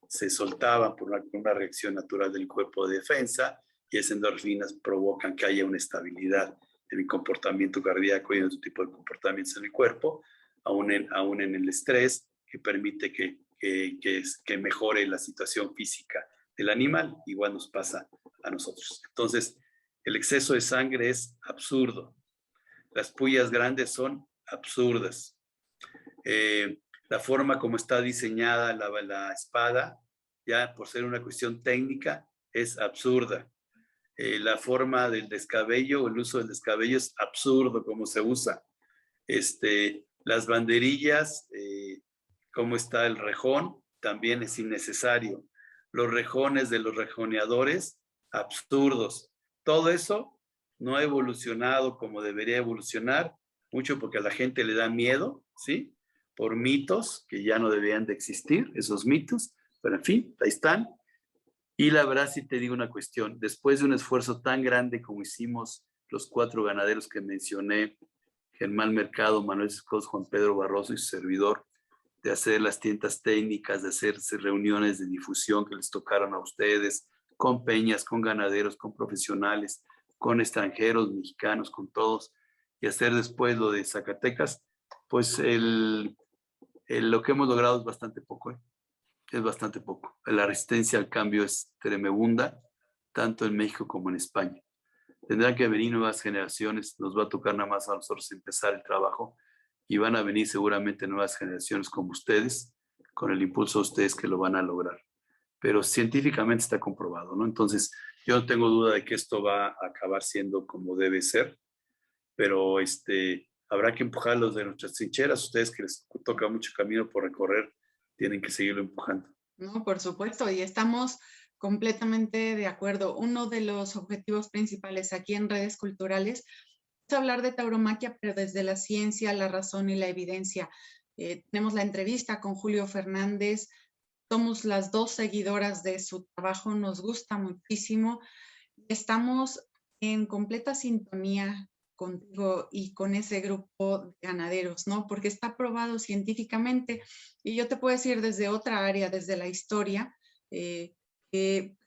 se soltaban por una reacción natural del cuerpo de defensa, y esas endorfinas provocan que haya una estabilidad en el comportamiento cardíaco y en otro tipo de comportamientos en el cuerpo, aún en el estrés, que permite que mejore la situación física del animal. Igual nos pasa a nosotros. Entonces, el exceso de sangre es absurdo. Las puyas grandes son absurdas. La forma como está diseñada la espada, ya por ser una cuestión técnica, es absurda. La forma del descabello, el uso del descabello es absurdo como se usa. Las banderillas, cómo está el rejón, también es innecesario. Los rejones de los rejoneadores, absurdos. Todo eso no ha evolucionado como debería evolucionar, mucho porque a la gente le da miedo, ¿sí? Por mitos que ya no deberían de existir, esos mitos, pero en fin, ahí están. Y la verdad sí te digo una cuestión, después de un esfuerzo tan grande como hicimos los 4 ganaderos que mencioné, Germán Mercado, Manuel Escos, Juan Pedro Barroso y su servidor, de hacer las tiendas técnicas, de hacerse reuniones de difusión que les tocaron a ustedes, con peñas, con ganaderos, con profesionales, con extranjeros, mexicanos, con todos, y hacer después lo de Zacatecas, pues lo que hemos logrado es bastante poco, ¿eh? Es bastante poco. La resistencia al cambio es tremenda, tanto en México como en España. Tendrán que venir nuevas generaciones, nos va a tocar nada más a nosotros empezar el trabajo, y van a venir seguramente nuevas generaciones como ustedes, con el impulso de ustedes, que lo van a lograr. Pero científicamente está comprobado, ¿no? Entonces, yo no tengo duda de que esto va a acabar siendo como debe ser, pero habrá que empujarlos de nuestras trincheras. Ustedes, que les toca mucho camino por recorrer, tienen que seguirlo empujando. No, por supuesto, y estamos completamente de acuerdo. Uno de los objetivos principales aquí en Redes Culturales es hablar de tauromaquia, pero desde la ciencia, la razón y la evidencia. Tenemos la entrevista con Julio Fernández, somos las 2 seguidoras de su trabajo, nos gusta muchísimo. Estamos en completa sintonía contigo y con ese grupo de ganaderos, ¿no? Porque está probado científicamente, y yo te puedo decir desde otra área, desde la historia,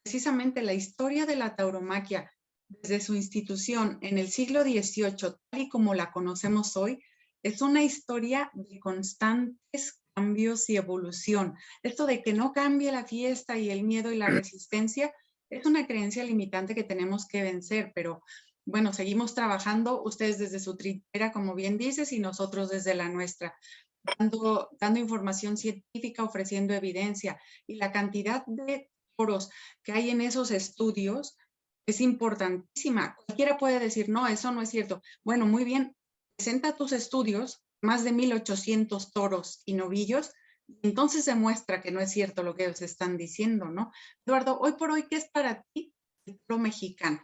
precisamente la historia de la tauromaquia desde su institución en el siglo XVIII, tal y como la conocemos hoy, es una historia de constantes cambios y evolución. Esto de que no cambie la fiesta y el miedo y la resistencia es una creencia limitante que tenemos que vencer, pero bueno, seguimos trabajando, ustedes desde su trinchera, como bien dices, y nosotros desde la nuestra, dando información científica, ofreciendo evidencia, y la cantidad de foros que hay en esos estudios es importantísima. Cualquiera puede decir, no, eso no es cierto. Bueno, muy bien, presenta tus estudios, más de 1,800 toros y novillos, entonces se muestra que no es cierto lo que ellos están diciendo, ¿no? Eduardo, hoy por hoy, ¿qué es para ti el toro mexicano?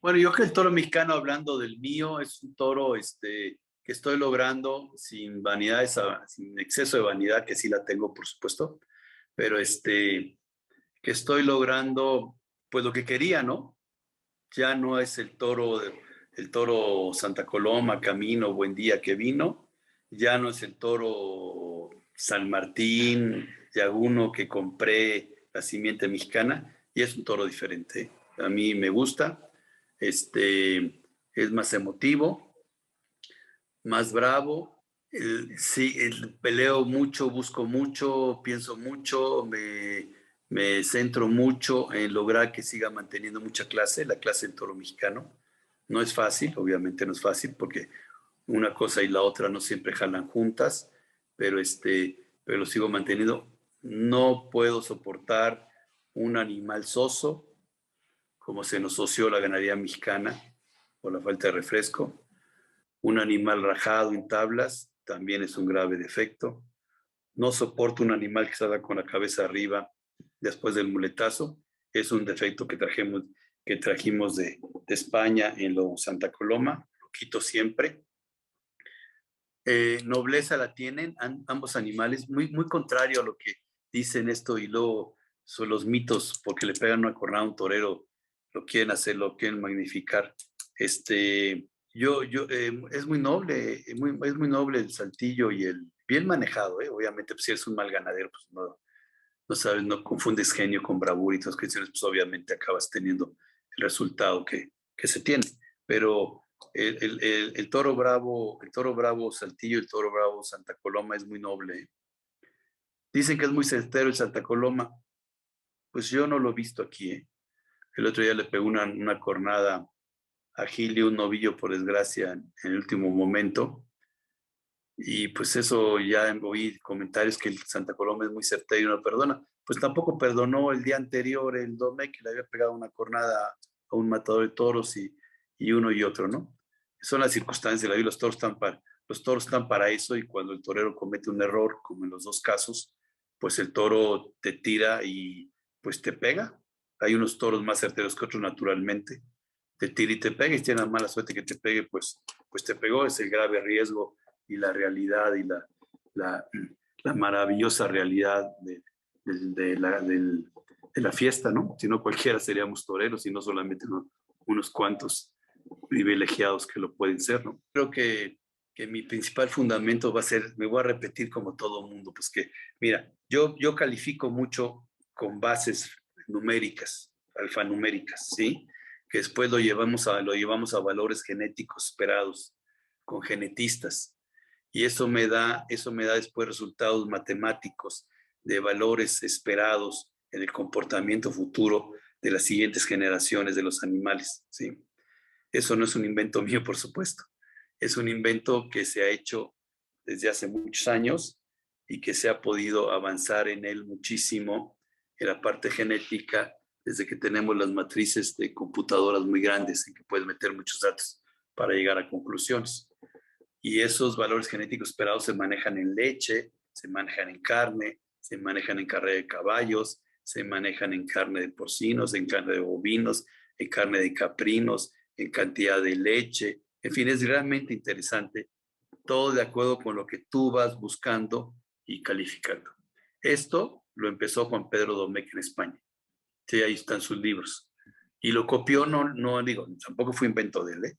Bueno, yo creo que el toro mexicano, hablando del mío, es un toro que estoy logrando sin vanidad, sin exceso de vanidad, que sí la tengo, por supuesto, pero que estoy logrando pues lo que quería, ¿no? Ya no es el toro Santa Coloma, Camino, Buen Día que vino, ya no es el toro San Martín, Yaguno, que compré la simiente mexicana, y es un toro diferente. A mí me gusta, es más emotivo, más bravo. Sí, peleo mucho, busco mucho, pienso mucho, me centro mucho en lograr que siga manteniendo mucha clase, la clase del toro mexicano. No es fácil, obviamente no es fácil, porque una cosa y la otra no siempre jalan juntas, pero pero lo sigo manteniendo. No puedo soportar un animal soso, como se nos soció la ganadería mexicana por la falta de refresco. Un animal rajado en tablas también es un grave defecto. No soporto un animal que salga con la cabeza arriba después del muletazo. Es un defecto que trajimos de España en lo Santa Coloma. Lo quito siempre. Nobleza la tienen ambos animales, muy, muy contrario a lo que dicen esto, y luego son los mitos, porque le pegan una cornada a un torero, lo quieren hacer, lo quieren magnificar. Es muy noble, es muy noble el Saltillo y el bien manejado, obviamente, pues, si eres un mal ganadero, pues no sabes, no confundes genio con bravura y todas las cuestiones, pues obviamente acabas teniendo el resultado que se tiene. Pero el toro bravo Saltillo, el toro bravo Santa Coloma es muy noble. Dicen que es muy certero el Santa Coloma, pues yo no lo he visto aquí. El otro día le pegó una cornada a Gili, un novillo por desgracia en el último momento. Y pues eso ya oí comentarios que el Santa Coloma es muy certero y no perdona. Pues tampoco perdonó el día anterior el Domecq, que le había pegado una cornada a un matador de toros y uno y otro, ¿no? Son las circunstancias de la vida, los toros están para eso, y cuando el torero comete un error, como en los dos casos, pues el toro te tira y pues te pega. Hay unos toros más certeros que otros naturalmente. Te tira y te pega, y si tienes la mala suerte que te pegue, pues te pegó, es el grave riesgo y la realidad y la maravillosa realidad de la fiesta, ¿no? Si no, cualquiera seríamos toreros y no solamente unos cuantos privilegiados que lo pueden ser, ¿no? Creo que mi principal fundamento va a ser, me voy a repetir como todo mundo, pues que, mira, yo califico mucho con bases numéricas, alfanuméricas, ¿sí? Que después lo llevamos a valores genéticos esperados con genetistas. Y eso me da después resultados matemáticos de valores esperados en el comportamiento futuro de las siguientes generaciones de los animales, ¿sí? Eso no es un invento mío, por supuesto. Es un invento que se ha hecho desde hace muchos años y que se ha podido avanzar en él muchísimo en la parte genética desde que tenemos las matrices de computadoras muy grandes en que puedes meter muchos datos para llegar a conclusiones. Y esos valores genéticos esperados se manejan en leche, se manejan en carne, se manejan en carne de caballos, se manejan en carne de porcinos, en carne de bovinos, en carne de caprinos, en cantidad de leche. En fin, es realmente interesante, todo de acuerdo con lo que tú vas buscando y calificando. Esto lo empezó Juan Pedro Domecq en España. Sí, ahí están sus libros. Y lo copió, no digo, tampoco fue invento de él, ¿eh?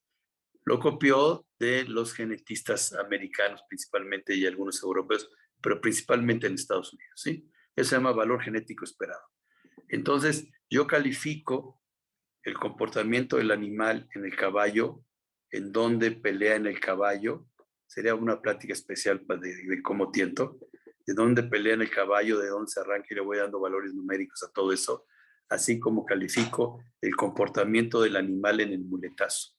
Lo copió de los genetistas americanos principalmente y algunos europeos, pero principalmente en Estados Unidos, ¿sí? Eso se llama valor genético esperado. Entonces, yo califico el comportamiento del animal en el caballo, en dónde pelea en el caballo. Sería una plática especial de cómo tiento, de dónde pelea en el caballo, de dónde se arranca, y le voy dando valores numéricos a todo eso, así como califico el comportamiento del animal en el muletazo.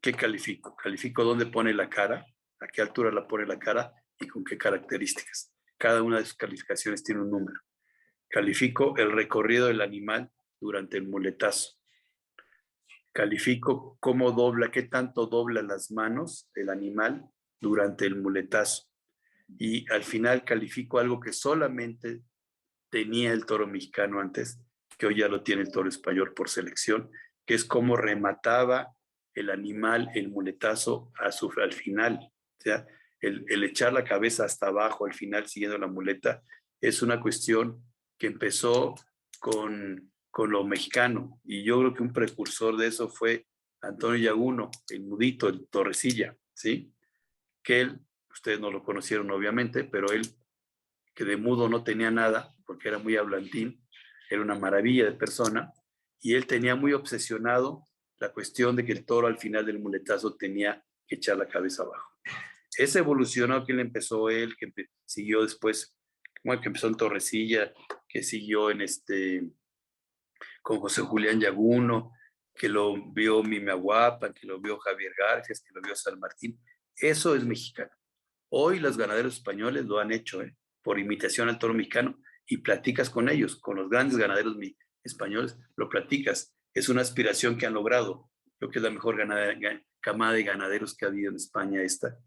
¿Qué califico? Califico dónde pone la cara, a qué altura la pone la cara y con qué características. Cada una de sus calificaciones tiene un número. Califico el recorrido del animal durante el muletazo. Califico cómo dobla, qué tanto dobla las manos el animal durante el muletazo. Y al final califico algo que solamente tenía el toro mexicano antes, que hoy ya lo tiene el toro español por selección, que es cómo remataba el animal el muletazo al final. O sea, el echar la cabeza hasta abajo al final siguiendo la muleta es una cuestión que empezó con lo mexicano, y yo creo que un precursor de eso fue Antonio Yaguno, el mudito, el Torrecilla, ¿sí? Que él, ustedes no lo conocieron obviamente, pero él, que de mudo no tenía nada, porque era muy hablantín, era una maravilla de persona, y él tenía muy obsesionado la cuestión de que el toro al final del muletazo tenía que echar la cabeza abajo. Ese evolucionó, que le empezó él, que siguió después, bueno, que empezó en Torrecilla, que siguió con José Julián Yaguno, que lo vio Mimeaguapa, que lo vio Javier Garfias, que lo vio San Martín. Eso es mexicano. Hoy los ganaderos españoles lo han hecho, por imitación al toro mexicano, y platicas con ellos, con los grandes ganaderos españoles, lo platicas. Es una aspiración que han logrado. Creo que es la mejor camada de ganaderos que ha habido en España esta.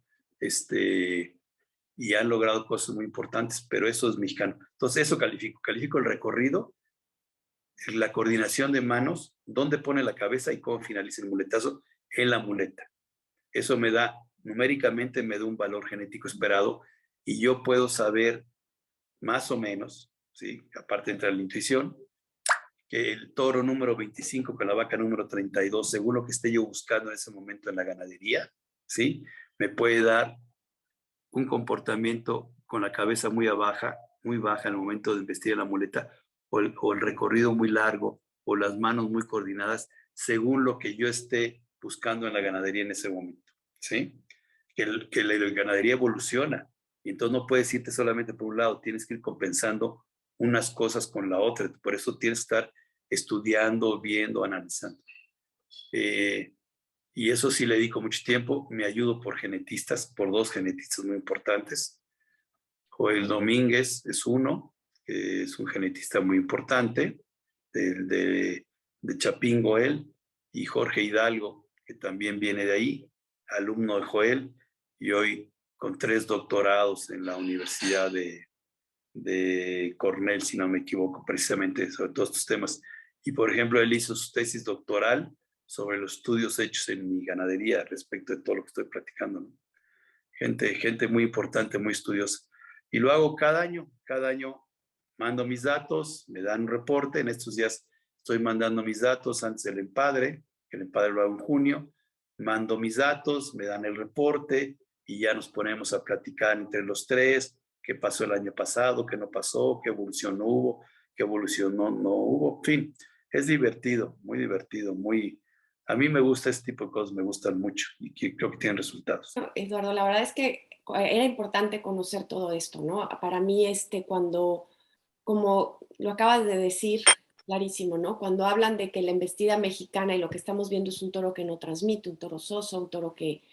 Y han logrado cosas muy importantes, pero eso es mexicano. Entonces eso califico el recorrido, la coordinación de manos, dónde pone la cabeza y cómo finaliza el muletazo en la muleta. Eso numéricamente me da un valor genético esperado, y yo puedo saber más o menos, ¿sí? Aparte entra la intuición, que el toro número 25 con la vaca número 32, según lo que esté yo buscando en ese momento en la ganadería, ¿sí? Me puede dar un comportamiento con la cabeza muy baja en el momento de investir la muleta, o el recorrido muy largo, o las manos muy coordinadas, según lo que yo esté buscando en la ganadería en ese momento, ¿sí? Que la ganadería evoluciona, y entonces no puedes irte solamente por un lado, tienes que ir compensando unas cosas con la otra, por eso tienes que estar estudiando, viendo, analizando. Y eso sí le dedico mucho tiempo, me ayudo por genetistas, por 2 genetistas muy importantes. Joel Domínguez es uno, que es un genetista muy importante, de Chapingo él, y Jorge Hidalgo, que también viene de ahí, alumno de Joel, y hoy con 3 doctorados en la Universidad de Cornell, si no me equivoco, precisamente sobre todos estos temas. Y por ejemplo, él hizo su tesis doctoral sobre los estudios hechos en mi ganadería respecto de todo lo que estoy platicando, ¿no? Gente muy importante, muy estudiosa. Y lo hago cada año mando mis datos, me dan un reporte. En estos días estoy mandando mis datos antes del empadre, que el empadre lo hago en junio. Mando mis datos, me dan el reporte y ya nos ponemos a platicar entre los 3, qué pasó el año pasado, qué no pasó, qué evolución hubo, qué evolución no hubo. En fin, es divertido, muy divertido, muy... A mí me gusta este tipo de cosas, me gustan mucho y creo que tienen resultados. No, Eduardo, la verdad es que era importante conocer todo esto, ¿no? Para mí, cuando, como lo acabas de decir, clarísimo, ¿no? Cuando hablan de que la embestida mexicana y lo que estamos viendo es un toro que no transmite, un toro soso, un toro que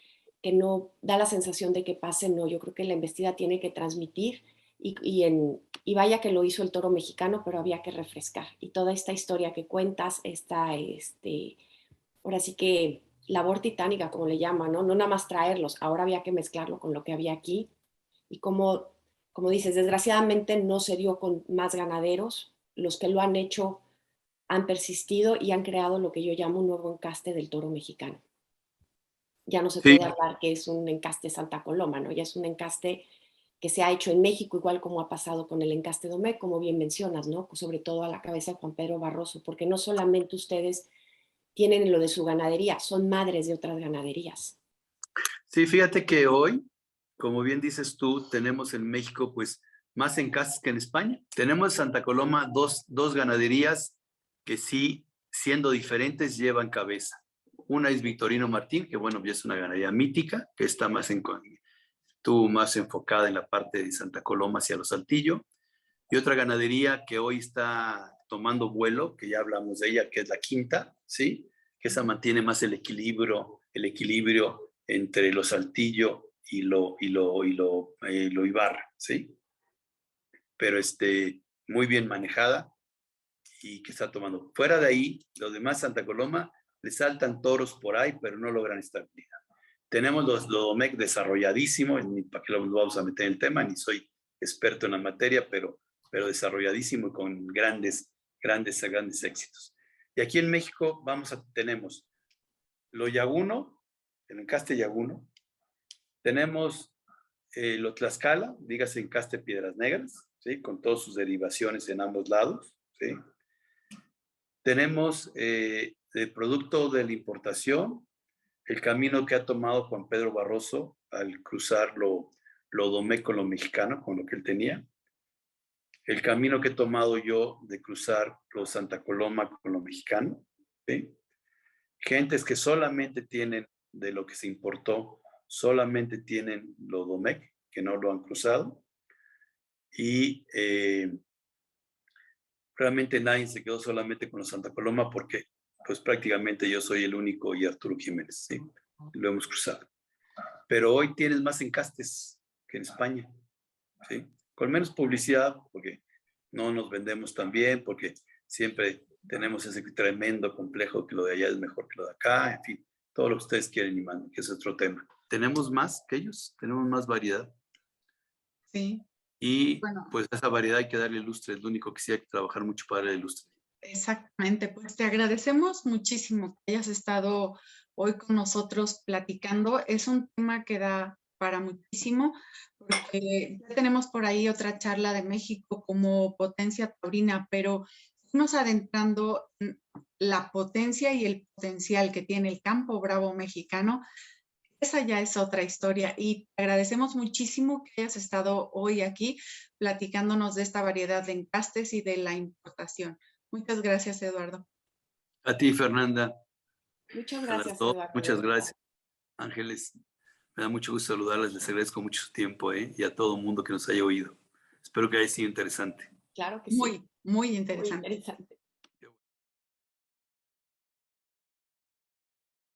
no da la sensación de que pase, no, yo creo que la embestida tiene que transmitir y vaya que lo hizo el toro mexicano, pero había que refrescar. Y toda esta historia que cuentas, ahora sí que labor titánica, como le llaman, ¿no? No nada más traerlos, ahora había que mezclarlo con lo que había aquí. Y como dices, desgraciadamente no se dio con más ganaderos. Los que lo han hecho han persistido y han creado lo que yo llamo un nuevo encaste del toro mexicano. Ya no se Sí, puede hablar que es un encaste Santa Coloma, ¿no? Ya es un encaste que se ha hecho en México, igual como ha pasado con el encaste Domecq, como bien mencionas, ¿no? Sobre todo a la cabeza de Juan Pedro Barroso, porque no solamente ustedes tienen lo de su ganadería, son madres de otras ganaderías. sí, fíjate que hoy, como bien dices tú, tenemos en México pues más encastes que en España. Tenemos en Santa Coloma dos ganaderías que sí, siendo diferentes, llevan cabeza. Una es Victorino Martín, que bueno, ya es una ganadería mítica, que está más enfocada en la parte de Santa Coloma hacia los Saltillo. Y otra ganadería que hoy está tomando vuelo, que ya hablamos de ella, que es la Quinta, ¿sí? Que esa mantiene más el equilibrio entre lo Saltillo y lo Ibarra, ¿sí? Pero muy bien manejada y que está tomando. Fuera de ahí, los demás Santa Coloma le saltan toros por ahí, pero no logran estabilidad. Tenemos los Domecq desarrolladísimo, ni para qué lo vamos a meter en el tema, ni soy experto en la materia, pero desarrolladísimo y con grandes éxitos. Y aquí en México tenemos lo Yaguno, el encaste Yaguno, tenemos lo Tlaxcala, dígase encaste Piedras Negras, ¿sí? Con todas sus derivaciones en ambos lados, ¿sí? Tenemos el producto de la importación, el camino que ha tomado Juan Pedro Barroso al cruzar lo Domecq con lo mexicano, con lo que él tenía. El camino que he tomado yo de cruzar lo Santa Coloma con lo mexicano, ¿sí? Gentes que solamente tienen de lo que se importó, solamente tienen lo Domecq, que no lo han cruzado. Y realmente nadie se quedó solamente con los Santa Coloma porque pues prácticamente yo soy el único y Arturo Jiménez, ¿sí? Lo hemos cruzado. Pero hoy tienes más encastes que en España, ¿sí? Con menos publicidad, porque no nos vendemos tan bien, porque siempre tenemos ese tremendo complejo que lo de allá es mejor que lo de acá, en fin, todo lo que ustedes quieren y mandan, que es otro tema. Tenemos más que ellos, tenemos más variedad. Sí, Y bueno, pues a esa variedad hay que darle lustre, es lo único que sí hay que trabajar mucho para darle lustre. exactamente. Pues te agradecemos muchísimo que hayas estado hoy con nosotros platicando. Es un tema que da prepara muchísimo, porque ya tenemos por ahí otra charla de México como potencia taurina, pero nos adentrando en la potencia y el potencial que tiene el campo bravo mexicano, esa ya es otra historia y te agradecemos muchísimo que hayas estado hoy aquí platicándonos de esta variedad de encastes y de la importación. Muchas gracias, Eduardo. A ti, Fernanda. Muchas A las gracias, dos, Eduardo. muchas gracias. Ángeles, me da mucho gusto saludarles, les agradezco mucho su tiempo, y a todo el mundo que nos haya oído. Espero que haya sido interesante. Claro que sí. Muy Muy interesante. interesante.